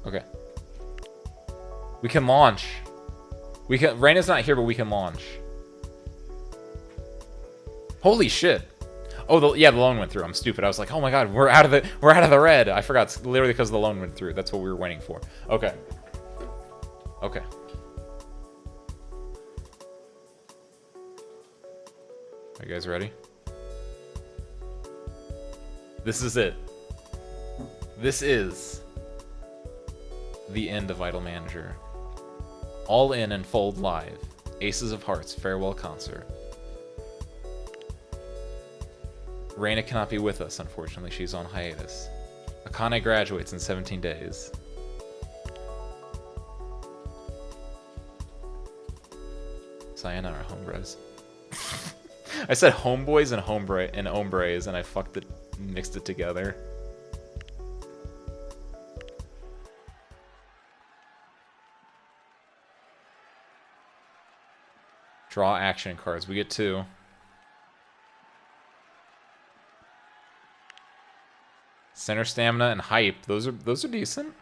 Okay. We can launch. We can. Reina's not here, but we can launch. Holy shit! Oh, yeah, the loan went through. I'm stupid. I was like, oh my god, we're out of the red. I forgot. It's literally because the loan went through. That's what we were waiting for. Okay. Okay. Are you guys ready? This is it. This is the end of Idol Manager. All in and Fold live. Aces of Hearts farewell concert. Reina cannot be with us, unfortunately. She's on hiatus. Akane graduates in 17 days. Sayonara, homebres. I said homeboys and hombres, and I mixed it together. Draw action cards. We get 2. Center stamina and hype. Those are decent.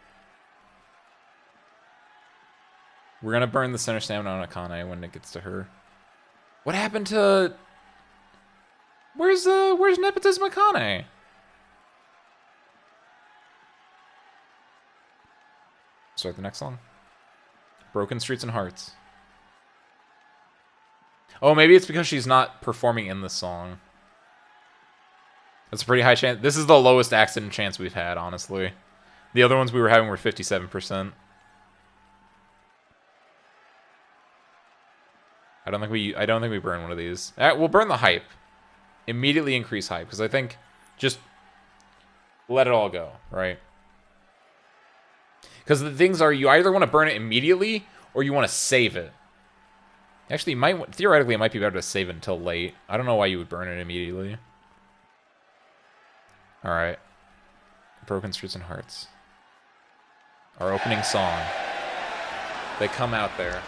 We're gonna burn the center stamina on Akane when it gets to her. What happened to? Where's Nepotism Akane? Start the next song. Broken Streets and Hearts. Oh, maybe it's because she's not performing in the song. That's a pretty high chance. This is the lowest accident chance we've had, honestly. The other ones we were having were 57%. I don't think we burn one of these. We'll burn the hype. Immediately increase hype, because I think just let it all go, right? Because the things are, you either want to burn it immediately or you want to save it. Actually, theoretically, it might be better to save it until late. I don't know why you would burn it immediately. Alright. Broken Streets and Hearts. Our opening song. They come out there.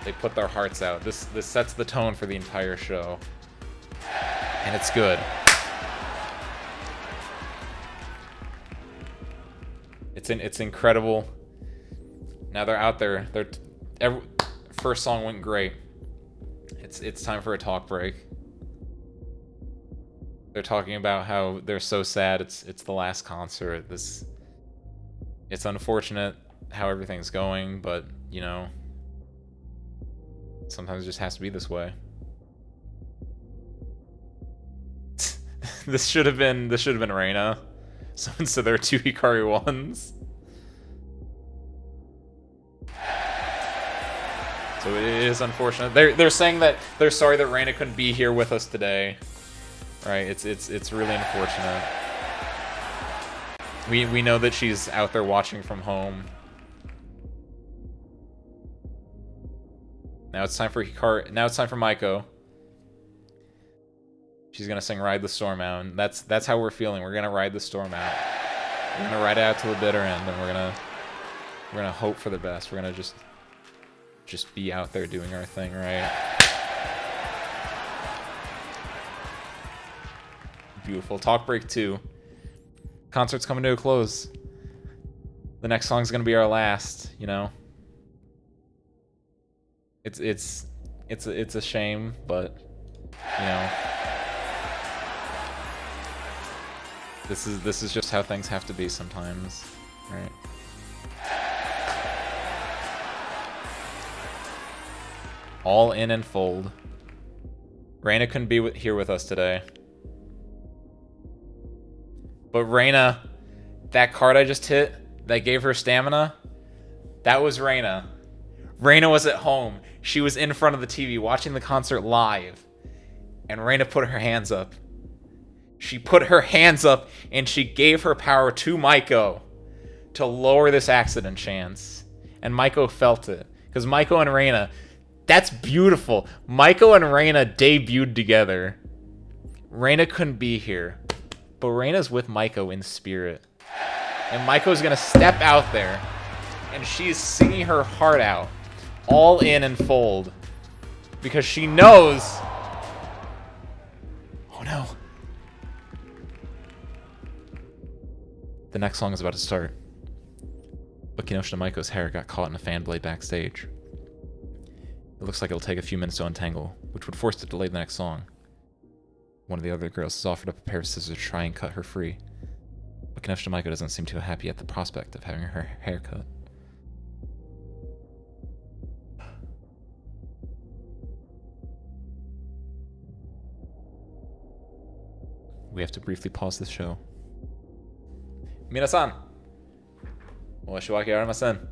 They put their hearts out. This sets the tone for the entire show. And it's good. It's incredible. Now they're out there. First song went great. It's time for a talk break. They're talking about how they're so sad. It's the last concert. It's unfortunate how everything's going, but you know, sometimes it just has to be this way. This should have been Reina. So instead there are 2 Hikari 1s. So it is unfortunate. They're saying that they're sorry that Reina couldn't be here with us today. Right? It's really unfortunate. We know that she's out there watching from home. Now it's time for Hikari. Now it's time for Maiko. She's gonna sing "Ride the Storm Out," and that's how we're feeling. We're gonna ride the storm out. We're gonna ride it out to the bitter end, and we're gonna hope for the best. We're gonna just be out there doing our thing, right? Beautiful. Talk break 2. Concert's coming to a close. The next song's gonna be our last. You know. It's a shame, but you know. This is just how things have to be sometimes, right? All in and Fold. Reina couldn't be here with us today. But Reina, that card I just hit, that gave her stamina, that was Reina. Reina was at home. She was in front of the TV watching the concert live. And Reina put her hands up. She put her hands up and she gave her power to Maiko to lower this accident chance. And Maiko felt it. Because Maiko and Reina, that's beautiful. Maiko and Reina debuted together. Reina couldn't be here. But Reina's with Maiko in spirit. And Maiko's going to step out there. And she's singing her heart out. All in and Fold. Because she knows... Oh no. The next song is about to start. But Kinoshita Maiko's hair got caught in a fan blade backstage. It looks like it'll take a few minutes to untangle, which would force it to delay the next song. One of the other girls has offered up a pair of scissors to try and cut her free. But Kinoshita Maiko doesn't seem too happy at the prospect of having her hair cut. We have to briefly pause this show. Minasan! Moshiwake arimasen.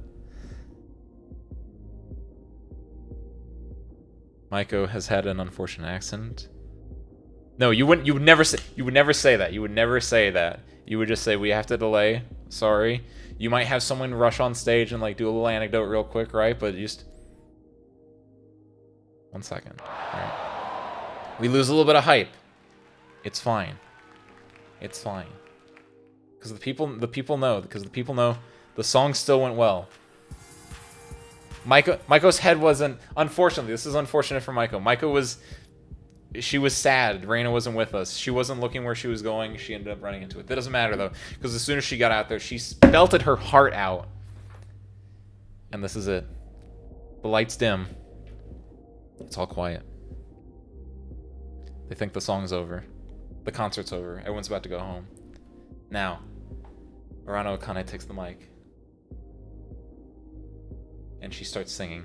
Maiko has had an unfortunate accident. No, you would never say that. You would never say that. You would just say we have to delay. Sorry. You might have someone rush on stage and like do a little anecdote real quick, right? But just 1 second. Right. We lose a little bit of hype. It's fine. It's fine. Because the people know. Because the people know the song still went well. Maiko's head wasn't. Unfortunately, this is unfortunate for Maiko. She was sad. Reina wasn't with us. She wasn't looking where she was going. She ended up running into it. That doesn't matter though, because as soon as she got out there, she belted her heart out. And this is it. The lights dim. It's all quiet. They think the song's over. The concert's over. Everyone's about to go home. Now, Arano Akane takes the mic. And she starts singing.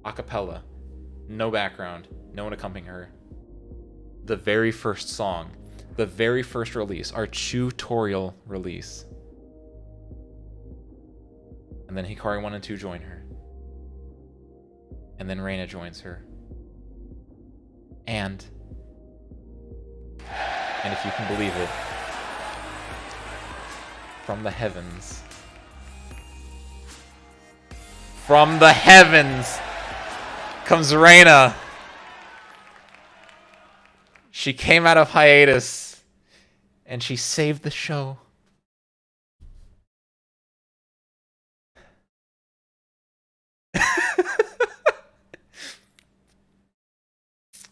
A cappella. No background. No one accompanying her. The very first song. The very first release. Our tutorial release. And then Hikari 1 and 2 join her. And then Reina joins her. And if you can believe it, from the heavens, comes Reina. She came out of hiatus, and she saved the show.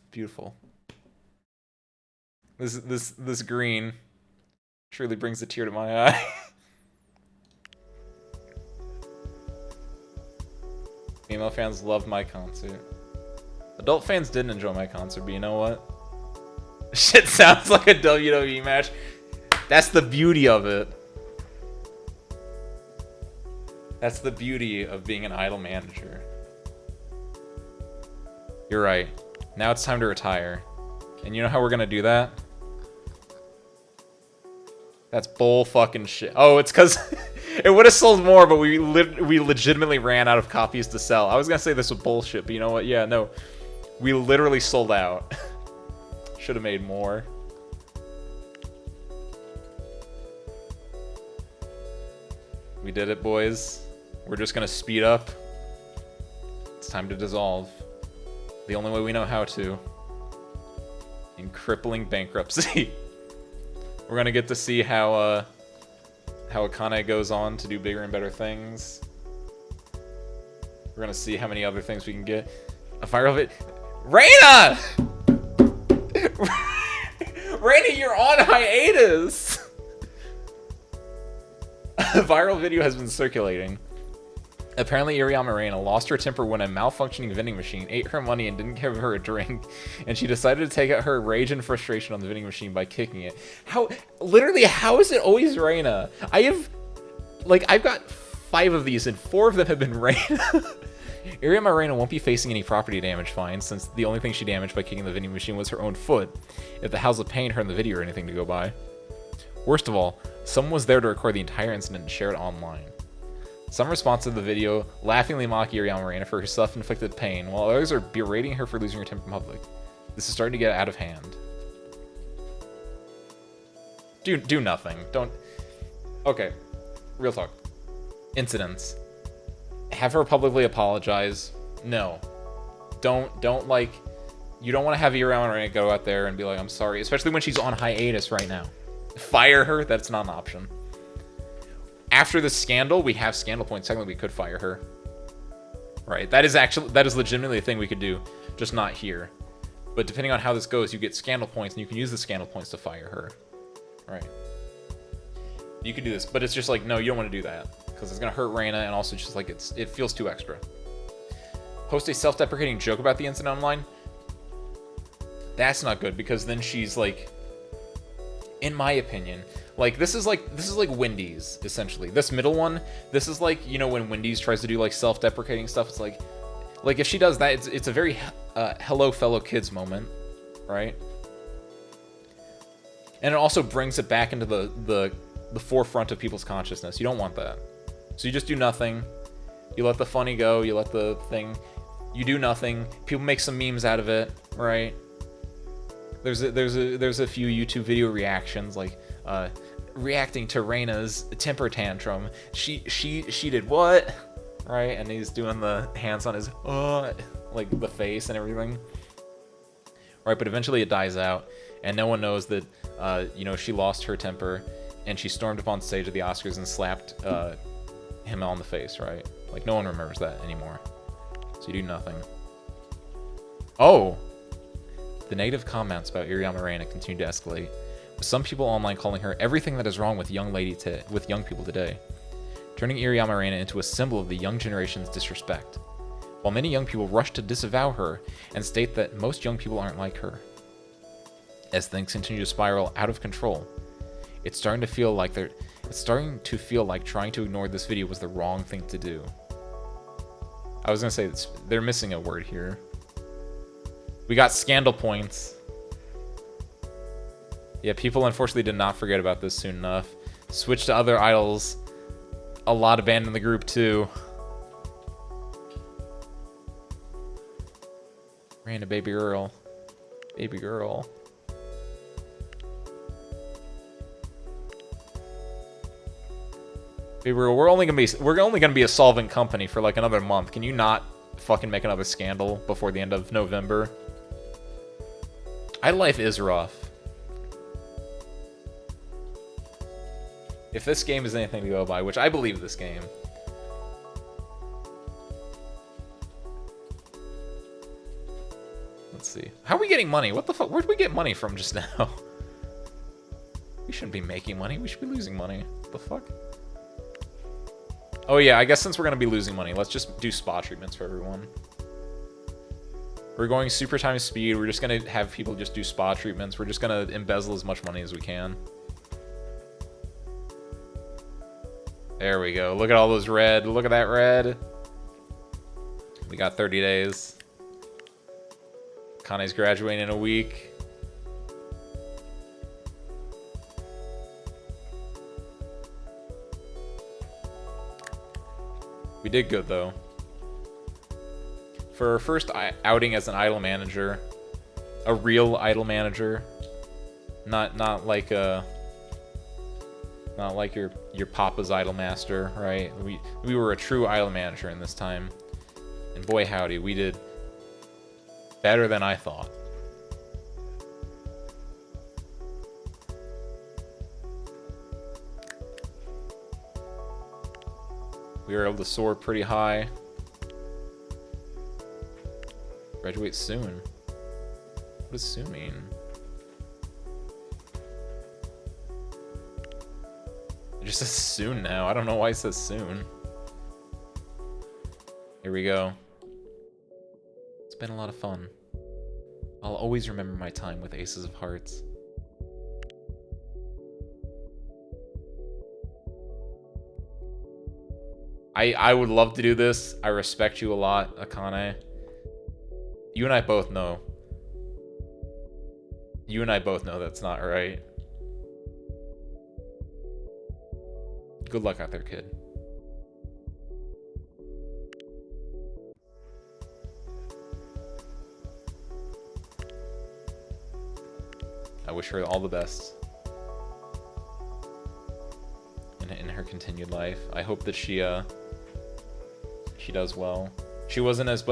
Beautiful. This green truly brings a tear to my eye. Female fans loved my concert. Adult fans didn't enjoy my concert, but you know what? Shit sounds like a WWE match. That's the beauty of it. That's the beauty of being an idol manager. You're right. Now it's time to retire. And you know how we're gonna do that? That's bull fucking shit. Oh, it's because it would have sold more, but we legitimately ran out of copies to sell. I was gonna say this was bullshit, but you know what? Yeah, no. We literally sold out. Should have made more. We did it, boys. We're just gonna speed up. It's time to dissolve. The only way we know how to. In crippling bankruptcy. We're gonna get to see how Akane goes on to do bigger and better things. We're gonna see how many other things we can get. A viral vid. Reina! Reina, you're on hiatus! A viral video has been circulating. Apparently, Iriyama Reina lost her temper when a malfunctioning vending machine ate her money and didn't give her a drink, and she decided to take out her rage and frustration on the vending machine by kicking it. Literally, how is it always Reina? I've got 5 of these, and 4 of them have been Reina. Iriyama Reina won't be facing any property damage fines, since the only thing she damaged by kicking the vending machine was her own foot, if the howls of pain her in the video or anything to go by. Worst of all, someone was there to record the entire incident and share it online. Some response to the video laughingly mock Iriyama Reina for her self-inflicted pain, while others are berating her for losing her temper in public. This is starting to get out of hand. Do nothing. Don't... Okay. Real talk. Incidents. Have her publicly apologize. No. Don't like... You don't want to have Iriyama Reina go out there and be like, I'm sorry. Especially when she's on hiatus right now. Fire her? That's not an option. After the scandal, we have scandal points. Technically, we could fire her. Right. That is legitimately a thing we could do. Just not here. But depending on how this goes, you get scandal points, and you can use the scandal points to fire her. Right. You can do this, but it's just like, no, you don't want to do that. because it's gonna hurt Reina, and also just like it feels too extra. Post a self-deprecating joke about the incident online. That's not good, because then she's like, in my opinion, like this is like Wendy's essentially. This middle one, this is like, you know, when Wendy's tries to do like self-deprecating stuff, it's like if she does that, it's a very hello fellow kids moment, right? And it also brings it back into the forefront of people's consciousness. You don't want that. So you just do nothing. You let the funny go. You let the thing. You do nothing. People make some memes out of it, right? There's a few YouTube video reactions, like reacting to Reina's temper tantrum. She did what? Right? And he's doing the hands on his like the face and everything. Right, but eventually it dies out, and no one knows that you know, she lost her temper, and she stormed up on stage at the Oscars and slapped him on the face, right? Like, no one remembers that anymore. So you do nothing. Oh! The negative comments about Iriyama Reina continue to escalate, with some people online calling her everything that is wrong with young people today, turning Iriyama Reina into a symbol of the young generation's disrespect, while many young people rush to disavow her and state that most young people aren't like her. As things continue to spiral out of control, it's starting to feel like trying to ignore this video was the wrong thing to do. I was gonna say they're missing a word here. We got scandal points. Yeah, people unfortunately did not forget about this soon enough. Switched to other idols. A lot abandoned the group too. Ran a baby girl. Baby girl. Baby girl, we're only gonna be a solvent company for like another month. Can you not fucking make another scandal before the end of November? Life is rough. If this game is anything to go by, which I believe this game. Let's see. How are we getting money? What the fuck? Where'd we get money from just now? We shouldn't be making money. We should be losing money. What the fuck? Oh yeah, I guess since we're going to be losing money, let's just do spa treatments for everyone. We're going super time speed. We're just going to have people just do spa treatments. We're just going to embezzle as much money as we can. There we go. Look at all those red. Look at that red. We got 30 days. Kane's graduating in a week. We did good, though. For our first outing as an idol manager, a real idol manager, not like your papa's idol master, right? We were a true idol manager in this time, and boy howdy, we did better than I thought. We were able to soar pretty high. Graduate soon. What does soon mean? It just says soon now. I don't know why it says soon. Here we go. It's been a lot of fun. I'll always remember my time with Aces of Hearts. I would love to do this. I respect you a lot, Akane. You and I both know. You and I both know that's not right. Good luck out there, kid. I wish her all the best in her continued life. I hope that she does well. She wasn't as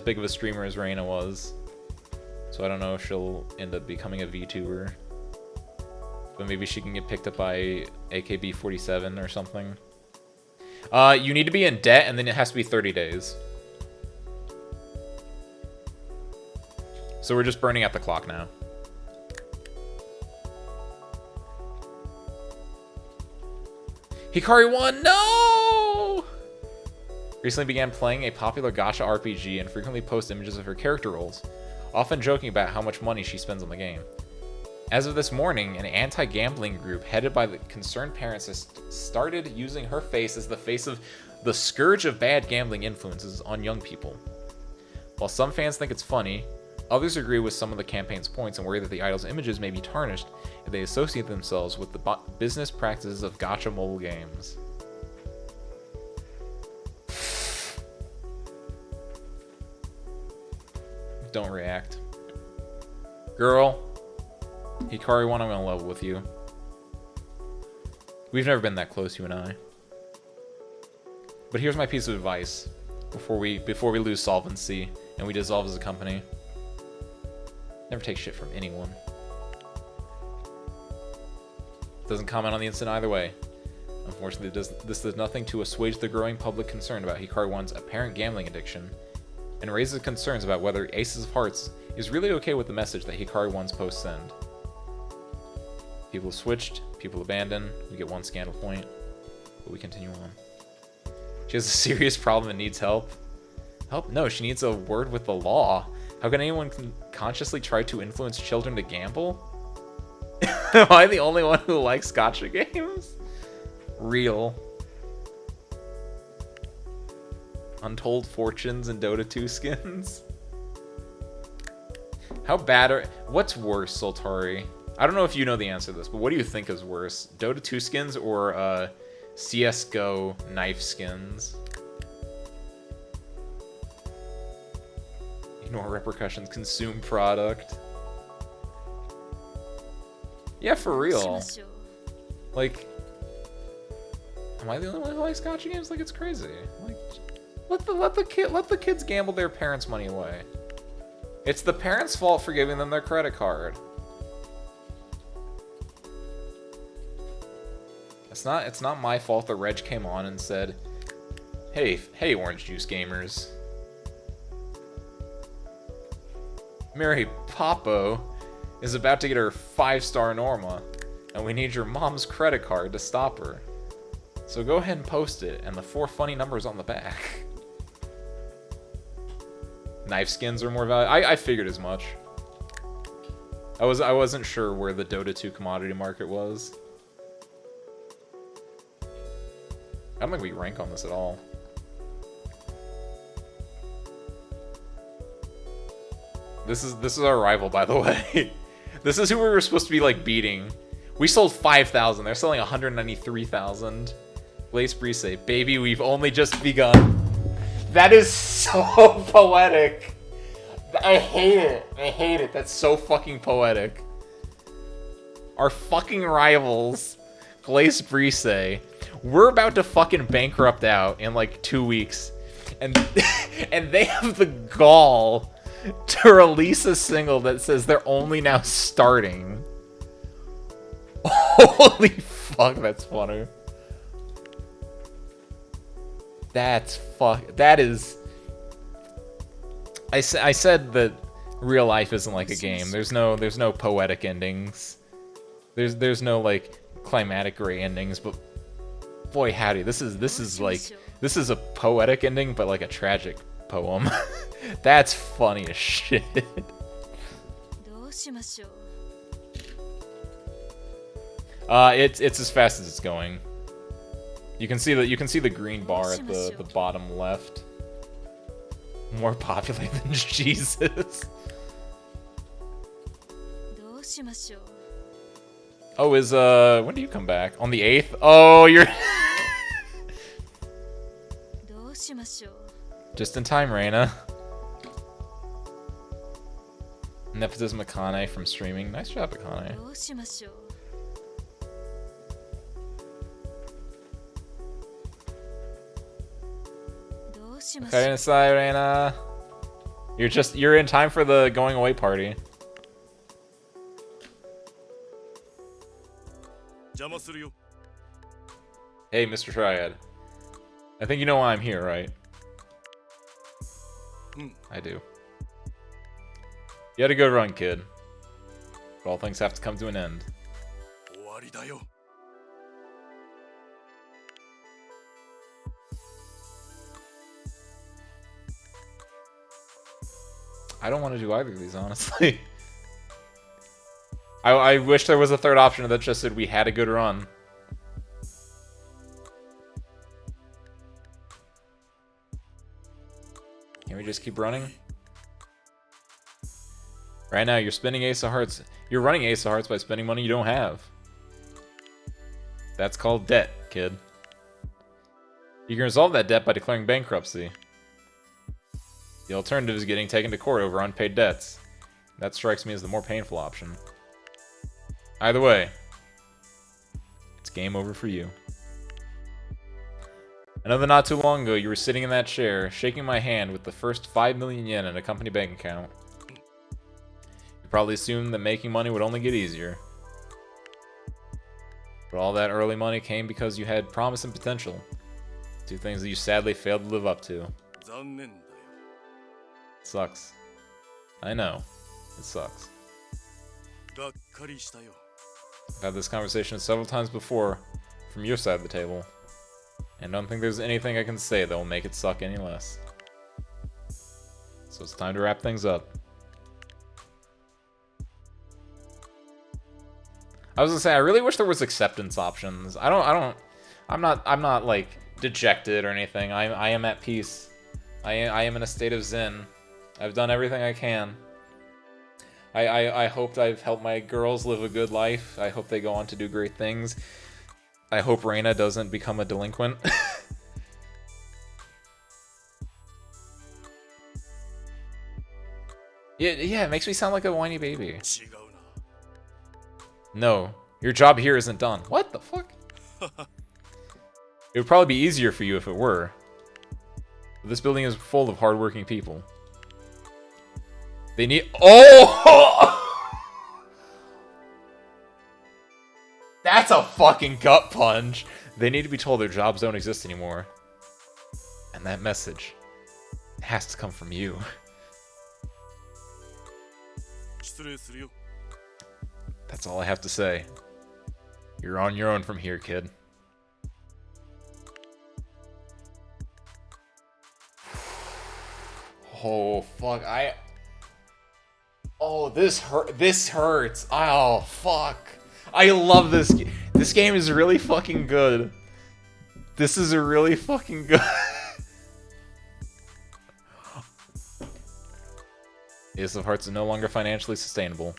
big of a streamer as Reina was, so I don't know if she'll end up becoming a VTuber. But maybe she can get picked up by AKB47 or something. You need to be in debt, and then it has to be 30 days. So we're just burning out the clock now. Hikari won! No! Recently began playing a popular gacha RPG and frequently posts images of her character roles, often joking about how much money she spends on the game. As of this morning, an anti-gambling group headed by the concerned parents has started using her face as the face of the scourge of bad gambling influences on young people. While some fans think it's funny, others agree with some of the campaign's points and worry that the idol's images may be tarnished if they associate themselves with the business practices of gacha mobile games. Don't react. Girl, Hikari 1, I'm gonna level with you. We've never been that close, you and I. But here's my piece of advice before we lose solvency and we dissolve as a company. Never take shit from anyone. Doesn't comment on the incident either way. Unfortunately, this does nothing to assuage the growing public concern about Hikari 1's apparent gambling addiction, and raises concerns about whether Aces of Hearts is really okay with the message that Hikari 1's posts send. People have switched, people abandon, we get 1 scandal point, but we continue on. She has a serious problem and needs help. Help? No, she needs a word with the law. How can anyone consciously try to influence children to gamble? Am I the only one who likes gacha games? Real. Untold Fortunes and Dota 2 skins? How bad are... What's worse, Soltari? I don't know if you know the answer to this, but what do you think is worse? Dota 2 skins or CSGO knife skins? Ignore repercussions, consume product. Yeah, for real. Like, am I the only one who likes gacha games? Like, it's crazy. Like, let the kids gamble their parents' money away. It's the parents' fault for giving them their credit card. It's not my fault that Reg came on and said, Hey, orange juice gamers. Mary Popo is about to get her 5-star Norma, and we need your mom's credit card to stop her. So go ahead and post it, and the 4 funny numbers on the back. Knife skins are more valuable. I figured as much. I wasn't sure where the Dota 2 commodity market was. I don't think we rank on this at all. This is our rival, by the way. This is who we were supposed to be like beating. We sold 5,000. They're selling 193,000. Lace Brise, baby, we've only just begun. That is so poetic. I hate it. I hate it. That's so fucking poetic. Our fucking rivals, Glace Brise, we're about to fucking bankrupt out in like 2 weeks, and and they have the gall to release a single that says they're only now starting. Holy fuck, that's funny. That is... I said that real life isn't like a game. There's no poetic endings. There's no like climatic gray endings, but boy howdy, this is a poetic ending, but like a tragic poem. That's funny as shit. It's as fast as it's going. You can see the green bar at the bottom left. More popular than Jesus. Oh, when do you come back? On the 8th? Oh, you're just in time, Reina. Nepotism Akane from streaming. Nice job, Akane. Okay, inside, Reina. You're in time for the going away party. Hey, Mr. Triad. I think you know why I'm here, right? I do. You had a good run, kid. But all things have to come to an end. I don't want to do either of these, honestly. I wish there was a third option that just said we had a good run. Can we just keep running? Right now, you're spending Ace of Hearts. You're running Ace of Hearts by spending money you don't have. That's called debt, kid. You can resolve that debt by declaring bankruptcy. The alternative is getting taken to court over unpaid debts. That strikes me as the more painful option. Either way, it's game over for you. I know that not too long ago you were sitting in that chair, shaking my hand with the first 5 million yen in a company bank account. You probably assumed that making money would only get easier. But all that early money came because you had promise and potential. Two things that you sadly failed to live up to. Sucks. I know. It sucks. I've had this conversation several times before from your side of the table, and don't think there's anything I can say that will make it suck any less. So it's time to wrap things up. I was gonna say, I really wish there was acceptance options. I'm not like dejected or anything. I am at peace. I am in a state of zen. I've done everything I can. I hope I've helped my girls live a good life. I hope they go on to do great things. I hope Reina doesn't become a delinquent. Yeah, it makes me sound like a whiny baby. No, your job here isn't done. What the fuck? It would probably be easier for you if it were. But this building is full of hardworking people. They need— oh! That's a fucking gut punch. They need to be told their jobs don't exist anymore. And that message has to come from you. That's all I have to say. You're on your own from here, kid. Oh, fuck. Oh, this hurts. Oh, fuck. I love this game. This game is really fucking good. This is really fucking good. Ace of Hearts is no longer financially sustainable.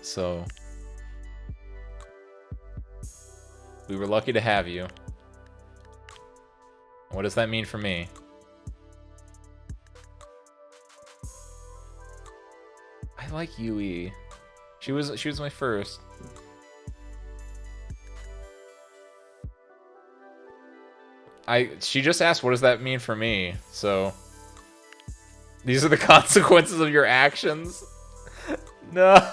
So we were lucky to have you. What does that mean for me? I like Yui. She was my first. She just asked, what does that mean for me? So these are the consequences of your actions. No.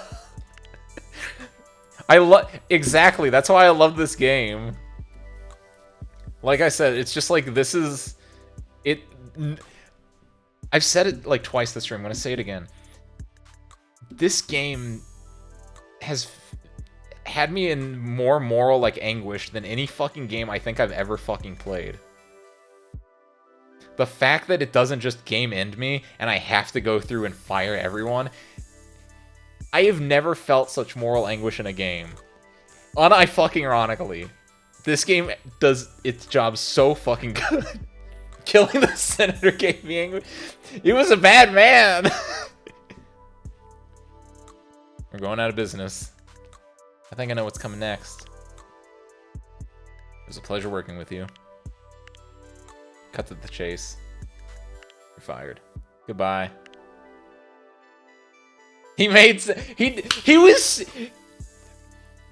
Exactly. That's why I love this game. Like I said, it's just like, this is it. I've said it like twice this stream. I'm gonna say it again. This game has had me in more moral like anguish than any fucking game I think I've ever fucking played. The fact that it doesn't just game end me and I have to go through and fire everyone. I have never felt such moral anguish in a game. Fucking ironically, this game does its job so fucking good. Killing the senator gave me anguish. He was a bad man. We're going out of business. I think I know what's coming next. It was a pleasure working with you. Cut to the chase. You're fired. Goodbye. He was...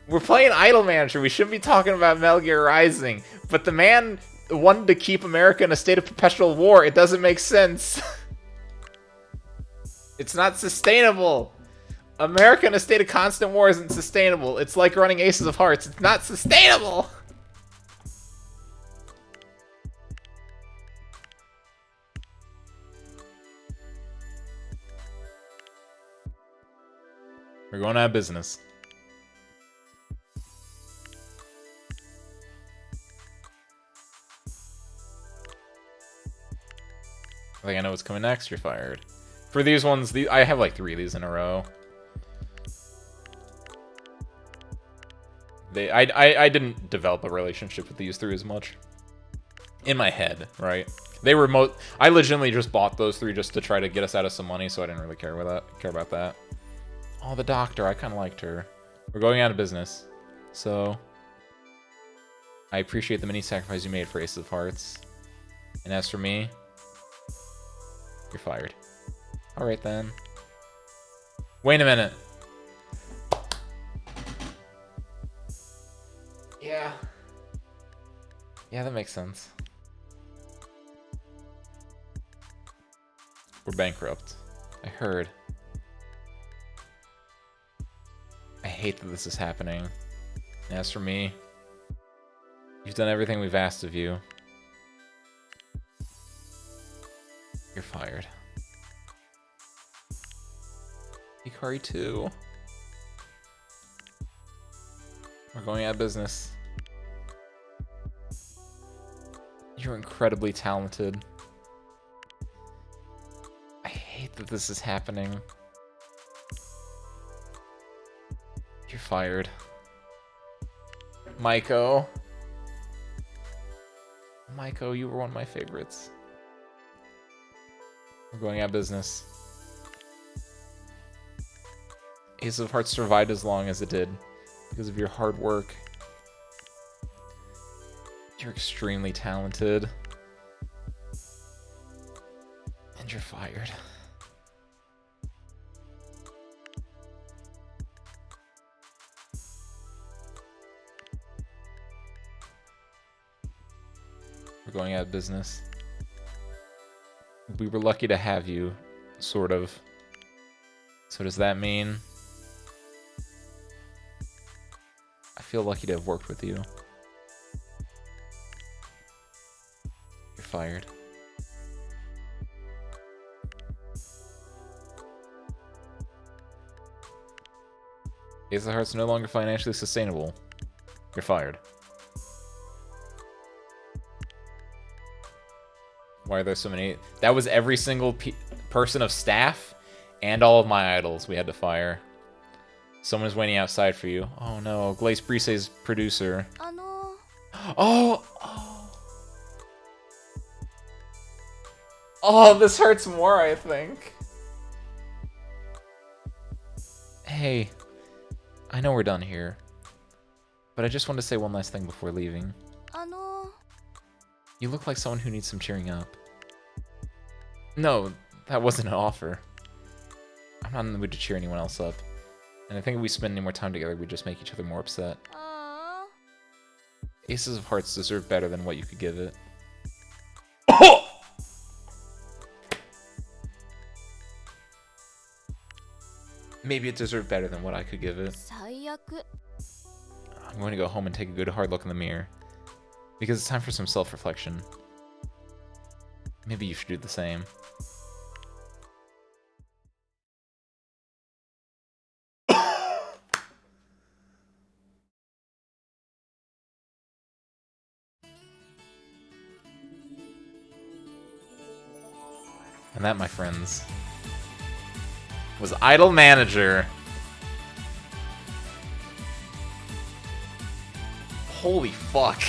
We're playing Idle Manager. We shouldn't be talking about Metal Gear Rising. But the man wanted to keep America in a state of perpetual war. It doesn't make sense. It's not sustainable. America in a state of constant war isn't sustainable. It's like running Aces of Hearts. It's not sustainable. We're going out of business. I think I know what's coming next. You're fired. For these ones, I have like 3 of these in a row. I didn't develop a relationship with these 3 as much. In my head, right? They were I legitimately just bought those 3 just to try to get us out of some money, so I didn't really care about that. Oh, the doctor, I kind of liked her. We're going out of business. So I appreciate the many sacrifices you made for Ace of Hearts. And as for me, you're fired. Alright then. Wait a minute. Yeah. Yeah, that makes sense. We're bankrupt. I heard. I hate that this is happening. And as for me, you've done everything we've asked of you. You're fired. Ikari 2. We're going out of business. You're incredibly talented. I hate that this is happening. You're fired. Maiko. Maiko, you were one of my favorites. We're going out of business. Ace of Hearts survived as long as it did because of your hard work. You're extremely talented. And you're fired. We're going out of business. We were lucky to have you, sort of. So does that mean I feel lucky to have worked with you? You're fired. Ace of Hearts no longer financially sustainable. You're fired. Why are there so many? That was every single person of staff and all of my idols we had to fire. Someone's waiting outside for you. Oh no, Glace Brise's producer. Oh! Oh, this hurts more, I think. Hey, I know we're done here, but I just want to say one last thing before leaving. You look like someone who needs some cheering up. No, that wasn't an offer. I'm not in the mood to cheer anyone else up. And I think if we spend any more time together, we'd just make each other more upset. Aces of Hearts deserve better than what you could give it. Maybe it deserved better than what I could give it. I'm going to go home and take a good hard look in the mirror. Because it's time for some self-reflection. Maybe you should do the same. And that, my friends, was Idol Manager. Holy fuck.